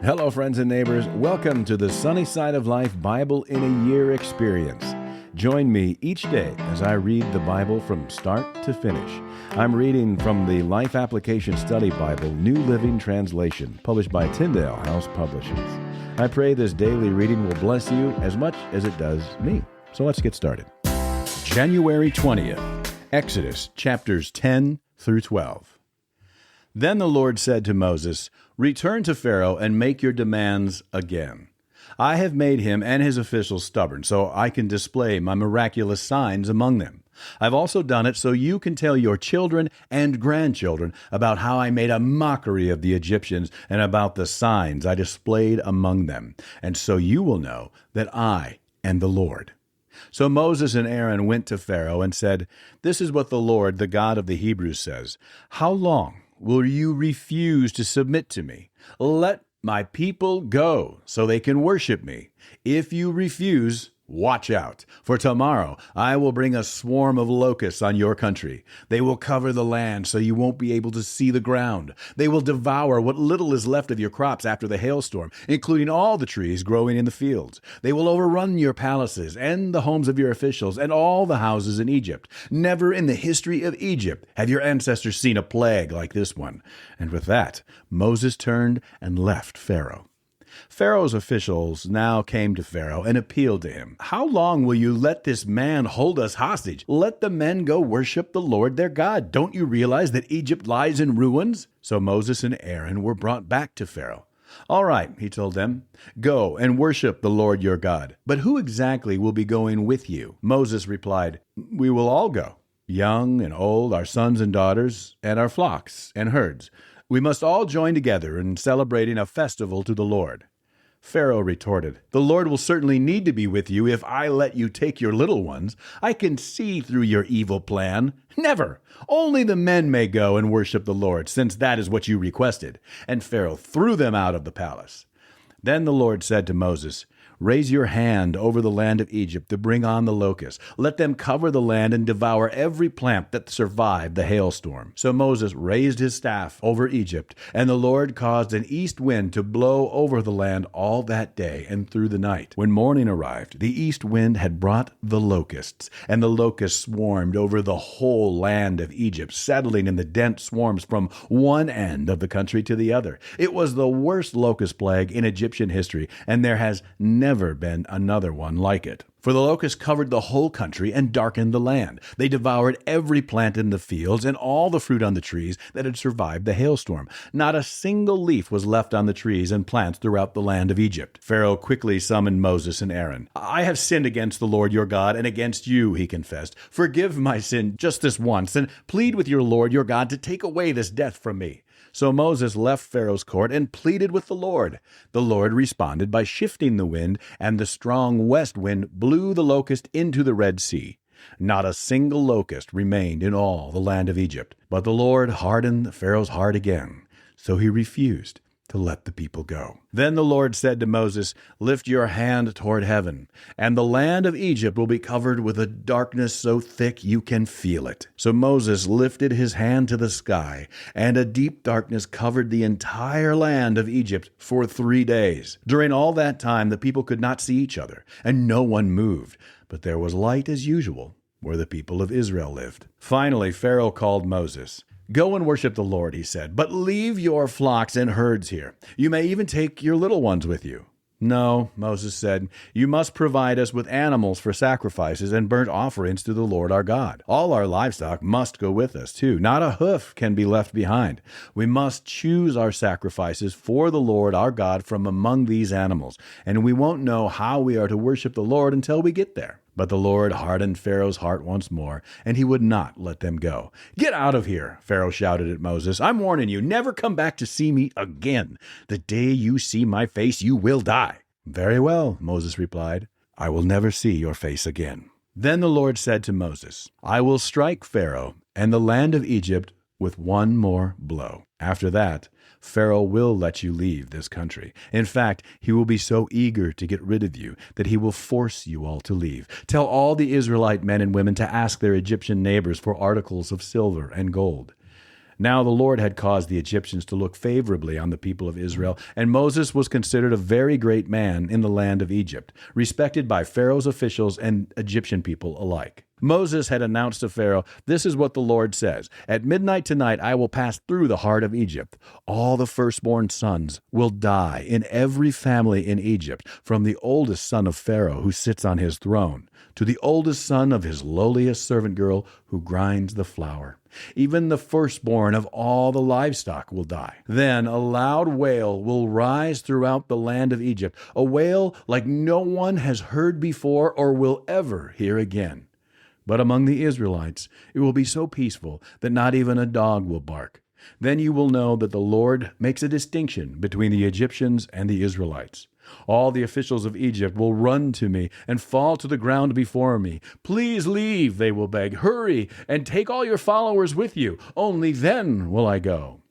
Hello, friends and neighbors. Welcome to the Sunny Side of Life Bible in a Year experience. Join me each day as I read the Bible from start to finish. I'm reading from the Life Application Study Bible, New Living Translation, published by Tyndale House Publishers. I pray this daily reading will bless you as much as it does me. So let's get started. January 20th, Exodus chapters 10 through 12. Then the Lord said to Moses, "Return to Pharaoh and make your demands again. I have made him and his officials stubborn, so I can display my miraculous signs among them. I've also done it so you can tell your children and grandchildren about how I made a mockery of the Egyptians and about the signs I displayed among them, and so you will know that I am the Lord." So Moses and Aaron went to Pharaoh and said, "This is what the Lord, the God of the Hebrews, says. How long will you refuse to submit to me? Let my people go so they can worship me. If you refuse, watch out, for tomorrow I will bring a swarm of locusts on your country. They will cover the land so you won't be able to see the ground. They will devour what little is left of your crops after the hailstorm, including all the trees growing in the fields. They will overrun your palaces and the homes of your officials and all the houses in Egypt. Never in the history of Egypt have your ancestors seen a plague like this one." And with that, Moses turned and left Pharaoh. Pharaoh's officials now came to Pharaoh and appealed to him. "How long will you let this man hold us hostage? Let the men go worship the Lord their God. Don't you realize that Egypt lies in ruins?" So Moses and Aaron were brought back to Pharaoh. "All right," he told them, "go and worship the Lord your God. But who exactly will be going with you?" Moses replied, "We will all go, young and old, our sons and daughters, and our flocks and herds. We must all join together in celebrating a festival to the Lord." Pharaoh retorted, "The Lord will certainly need to be with you if I let you take your little ones. I can see through your evil plan. Never! Only the men may go and worship the Lord, since that is what you requested." And Pharaoh threw them out of the palace. Then the Lord said to Moses, "Raise your hand over the land of Egypt to bring on the locusts. Let them cover the land and devour every plant that survived the hailstorm." So Moses raised his staff over Egypt, and the Lord caused an east wind to blow over the land all that day and through the night. When morning arrived, the east wind had brought the locusts, and the locusts swarmed over the whole land of Egypt, settling in the dense swarms from one end of the country to the other. It was the worst locust plague in Egyptian history, and there has never been another one like it. For the locusts covered the whole country and darkened the land. They devoured every plant in the fields and all the fruit on the trees that had survived the hailstorm. Not a single leaf was left on the trees and plants throughout the land of Egypt. Pharaoh quickly summoned Moses and Aaron. "I have sinned against the Lord your God and against you," he confessed. "Forgive my sin just this once, and plead with your Lord your God to take away this death from me." So Moses left Pharaoh's court and pleaded with the Lord. The Lord responded by shifting the wind, and the strong west wind blew the locust into the Red Sea. Not a single locust remained in all the land of Egypt. But the Lord hardened Pharaoh's heart again, so he refused to let the people go. Then the Lord said to Moses, "Lift your hand toward heaven, and the land of Egypt will be covered with a darkness so thick you can feel it." So Moses lifted his hand to the sky, and a deep darkness covered the entire land of Egypt for 3 days. During all that time, the people could not see each other, and no one moved, but there was light as usual where the people of Israel lived. Finally, Pharaoh called Moses. "Go and worship the Lord," he said, "but leave your flocks and herds here. You may even take your little ones with you." "No," Moses said, "you must provide us with animals for sacrifices and burnt offerings to the Lord our God. All our livestock must go with us, too. Not a hoof can be left behind. We must choose our sacrifices for the Lord our God from among these animals, and we won't know how we are to worship the Lord until we get there." But the Lord hardened Pharaoh's heart once more, and he would not let them go. "Get out of here," Pharaoh shouted at Moses. "I'm warning you, never come back to see me again. The day you see my face, you will die." "Very well," Moses replied. "I will never see your face again." Then the Lord said to Moses, "I will strike Pharaoh and the land of Egypt with one more blow. After that, Pharaoh will let you leave this country. In fact, he will be so eager to get rid of you that he will force you all to leave. Tell all the Israelite men and women to ask their Egyptian neighbors for articles of silver and gold." Now the Lord had caused the Egyptians to look favorably on the people of Israel, and Moses was considered a very great man in the land of Egypt, respected by Pharaoh's officials and Egyptian people alike. Moses had announced to Pharaoh, "This is what the Lord says. At midnight tonight I will pass through the heart of Egypt. All the firstborn sons will die in every family in Egypt, from the oldest son of Pharaoh who sits on his throne, to the oldest son of his lowliest servant girl who grinds the flour. Even the firstborn of all the livestock will die. Then a loud wail will rise throughout the land of Egypt, a wail like no one has heard before or will ever hear again. But among the Israelites it will be so peaceful that not even a dog will bark. Then you will know that the Lord makes a distinction between the Egyptians and the Israelites. All the officials of Egypt will run to me and fall to the ground before me. 'Please leave,' they will beg. 'Hurry and take all your followers with you. Only then will I go.'"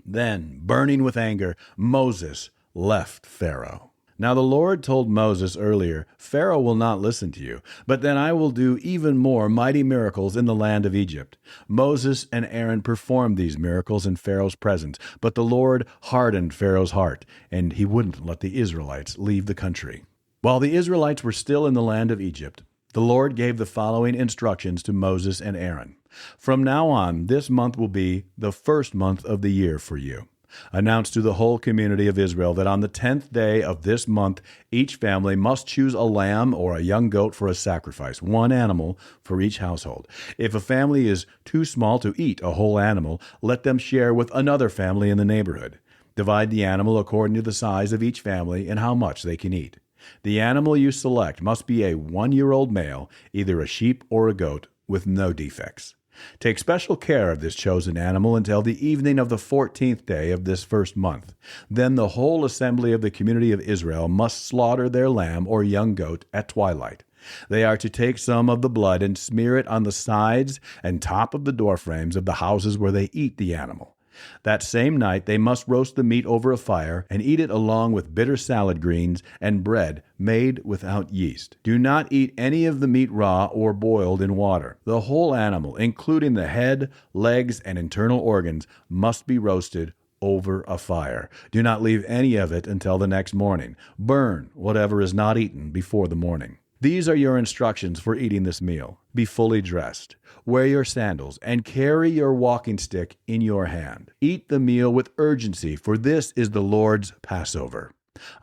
Then, burning with anger, Moses left Pharaoh. Now the Lord told Moses earlier, "Pharaoh will not listen to you, but then I will do even more mighty miracles in the land of Egypt." Moses and Aaron performed these miracles in Pharaoh's presence, but the Lord hardened Pharaoh's heart, and he wouldn't let the Israelites leave the country. While the Israelites were still in the land of Egypt, the Lord gave the following instructions to Moses and Aaron. "From now on, this month will be the first month of the year for you. Announce to the whole community of Israel that on the 10th day of this month, each family must choose a lamb or a young goat for a sacrifice, one animal for each household. If a family is too small to eat a whole animal, let them share with another family in the neighborhood. Divide the animal according to the size of each family and how much they can eat. The animal you select must be a 1-year-old male, either a sheep or a goat, with no defects. Take special care of this chosen animal until the evening of the 14th day of this first month. Then the whole assembly of the community of Israel must slaughter their lamb or young goat at twilight. They are to take some of the blood and smear it on the sides and top of the doorframes of the houses where they eat the animal. That same night they must roast the meat over a fire and eat it along with bitter salad greens and bread made without yeast. Do not eat any of the meat raw or boiled in water. The whole animal, including the head, legs, and internal organs, must be roasted over a fire. Do not leave any of it until the next morning. Burn whatever is not eaten before the morning. These are your instructions for eating this meal. Be fully dressed. Wear your sandals and carry your walking stick in your hand. Eat the meal with urgency, for this is the Lord's Passover.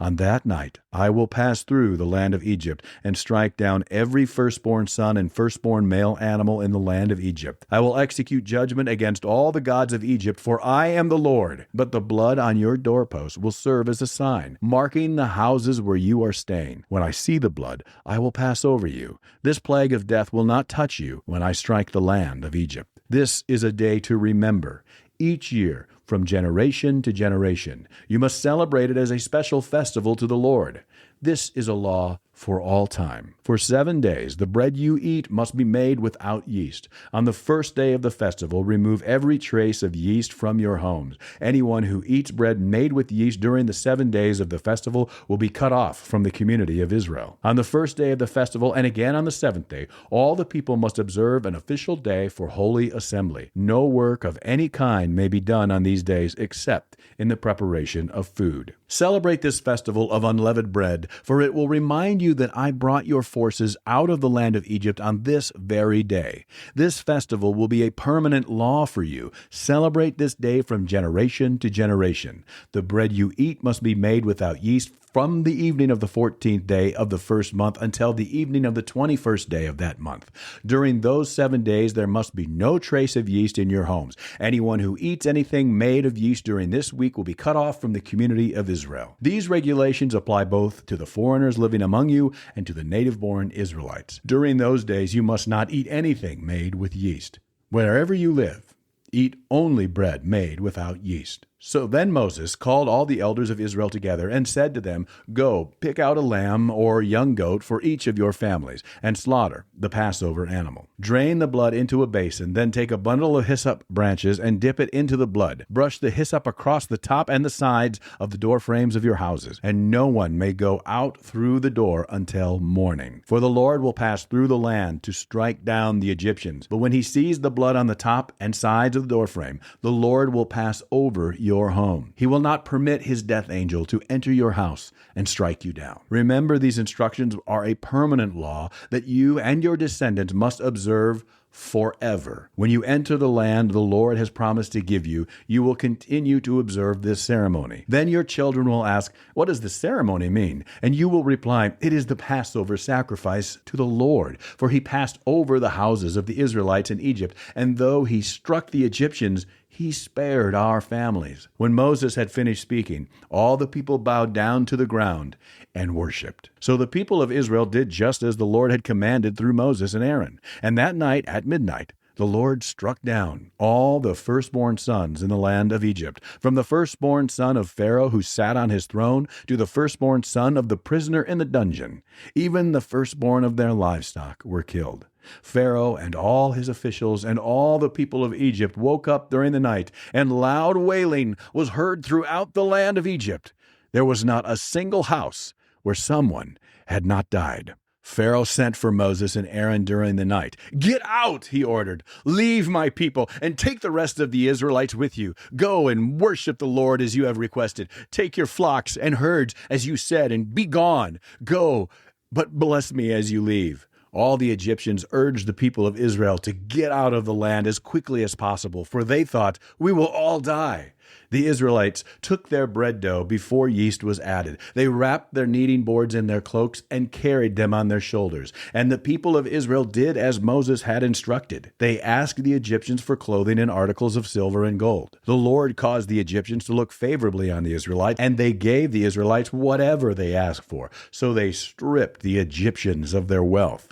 On that night I will pass through the land of Egypt and strike down every firstborn son and firstborn male animal in the land of Egypt. I will execute judgment against all the gods of Egypt, for I am the Lord. But the blood on your doorposts will serve as a sign, marking the houses where you are staying. When I see the blood, I will pass over you. This plague of death will not touch you when I strike the land of Egypt. This is a day to remember. Each year, from generation to generation, you must celebrate it as a special festival to the Lord. This is a law for all time. For 7 days, the bread you eat must be made without yeast. On the first day of the festival, remove every trace of yeast from your homes. Anyone who eats bread made with yeast during the 7 days of the festival will be cut off from the community of Israel. On the first day of the festival, and again on the 7th day, all the people must observe an official day for holy assembly. No work of any kind may be done on these days except in the preparation of food. Celebrate this festival of unleavened bread, for it will remind you that I brought your forces out of the land of Egypt on this very day. This festival will be a permanent law for you. Celebrate this day from generation to generation. The bread you eat must be made without yeast from the evening of the 14th day of the first month until the evening of the 21st day of that month. During those 7 days, there must be no trace of yeast in your homes. Anyone who eats anything made of yeast during this week will be cut off from the community of Israel. These regulations apply both to the foreigners living among you and to the native-born Israelites. During those days, you must not eat anything made with yeast. Wherever you live, eat only bread made without yeast. So then Moses called all the elders of Israel together and said to them, "Go, pick out a lamb or young goat for each of your families, and slaughter the Passover animal. Drain the blood into a basin, then take a bundle of hyssop branches and dip it into the blood. Brush the hyssop across the top and the sides of the door frames of your houses, and no one may go out through the door until morning. For the Lord will pass through the land to strike down the Egyptians. But when he sees the blood on the top and sides of the doorframe, the Lord will pass over your home. He will not permit his death angel to enter your house and strike you down." Remember, these instructions are a permanent law that you and your descendants must observe forever. When you enter the land the Lord has promised to give you, you will continue to observe this ceremony. Then your children will ask, "What does the ceremony mean?" And you will reply, "It is the Passover sacrifice to the Lord. For he passed over the houses of the Israelites in Egypt, and though he struck the Egyptians, he spared our families." When Moses had finished speaking, all the people bowed down to the ground and worshipped. So the people of Israel did just as the Lord had commanded through Moses and Aaron. And that night at midnight, the Lord struck down all the firstborn sons in the land of Egypt, from the firstborn son of Pharaoh who sat on his throne to the firstborn son of the prisoner in the dungeon. Even the firstborn of their livestock were killed. Pharaoh and all his officials and all the people of Egypt woke up during the night, and loud wailing was heard throughout the land of Egypt. There was not a single house where someone had not died. Pharaoh sent for Moses and Aaron during the night. "Get out," he ordered. "Leave my people and take the rest of the Israelites with you. Go and worship the Lord as you have requested. Take your flocks and herds as you said, and be gone. Go, but bless me as you leave." All the Egyptians urged the people of Israel to get out of the land as quickly as possible, for they thought, "We will all die." The Israelites took their bread dough before yeast was added. They wrapped their kneading boards in their cloaks and carried them on their shoulders. And the people of Israel did as Moses had instructed. They asked the Egyptians for clothing and articles of silver and gold. The Lord caused the Egyptians to look favorably on the Israelites, and they gave the Israelites whatever they asked for. So they stripped the Egyptians of their wealth.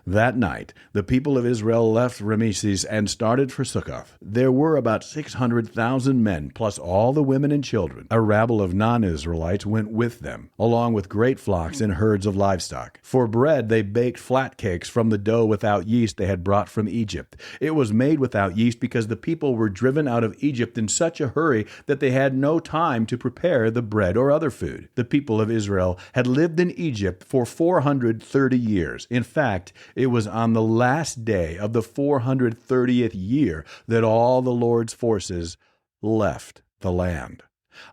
That night, the people of Israel left Rameses and started for Succoth. There were about 600,000 men, plus all the women and children. A rabble of non-Israelites went with them, along with great flocks and herds of livestock. For bread, they baked flat cakes from the dough without yeast they had brought from Egypt. It was made without yeast because the people were driven out of Egypt in such a hurry that they had no time to prepare the bread or other food. The people of Israel had lived in Egypt for 430 years. In fact, it was on the last day of the 430th year that all the Lord's forces left the land.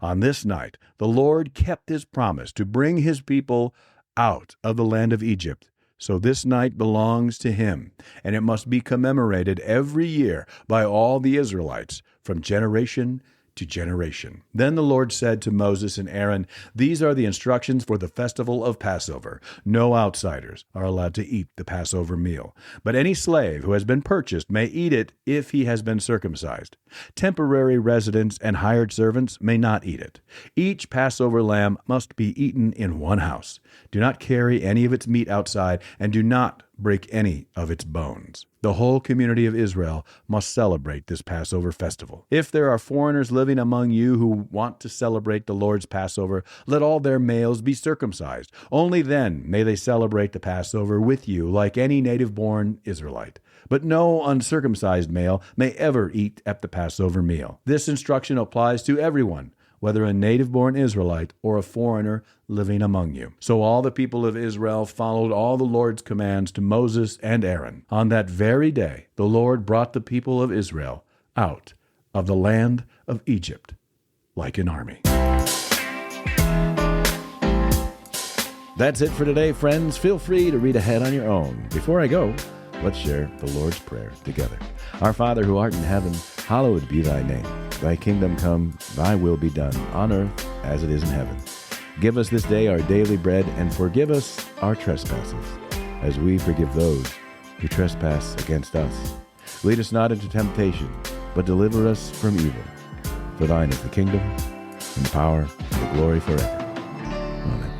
On this night, the Lord kept his promise to bring his people out of the land of Egypt. So this night belongs to him, and it must be commemorated every year by all the Israelites from generation to generation. Then the Lord said to Moses and Aaron, "These are the instructions for the festival of Passover. No outsiders are allowed to eat the Passover meal, but any slave who has been purchased may eat it if he has been circumcised. Temporary residents and hired servants may not eat it. Each Passover lamb must be eaten in one house. Do not carry any of its meat outside, and do not break any of its bones." The whole community of Israel must celebrate this Passover festival. If there are foreigners living among you who want to celebrate the Lord's Passover, let all their males be circumcised. Only then may they celebrate the Passover with you like any native-born Israelite. But no uncircumcised male may ever eat at the Passover meal. This instruction applies to everyone, whether a native-born Israelite or a foreigner living among you. So all the people of Israel followed all the Lord's commands to Moses and Aaron. On that very day, the Lord brought the people of Israel out of the land of Egypt like an army. That's it for today, friends. Feel free to read ahead on your own. Before I go, let's share the Lord's Prayer together. Our Father who art in heaven, hallowed be thy name. Thy kingdom come, thy will be done, on earth as it is in heaven. Give us this day our daily bread, and forgive us our trespasses, as we forgive those who trespass against us. Lead us not into temptation, but deliver us from evil. For thine is the kingdom, and the power, and the glory forever. Amen.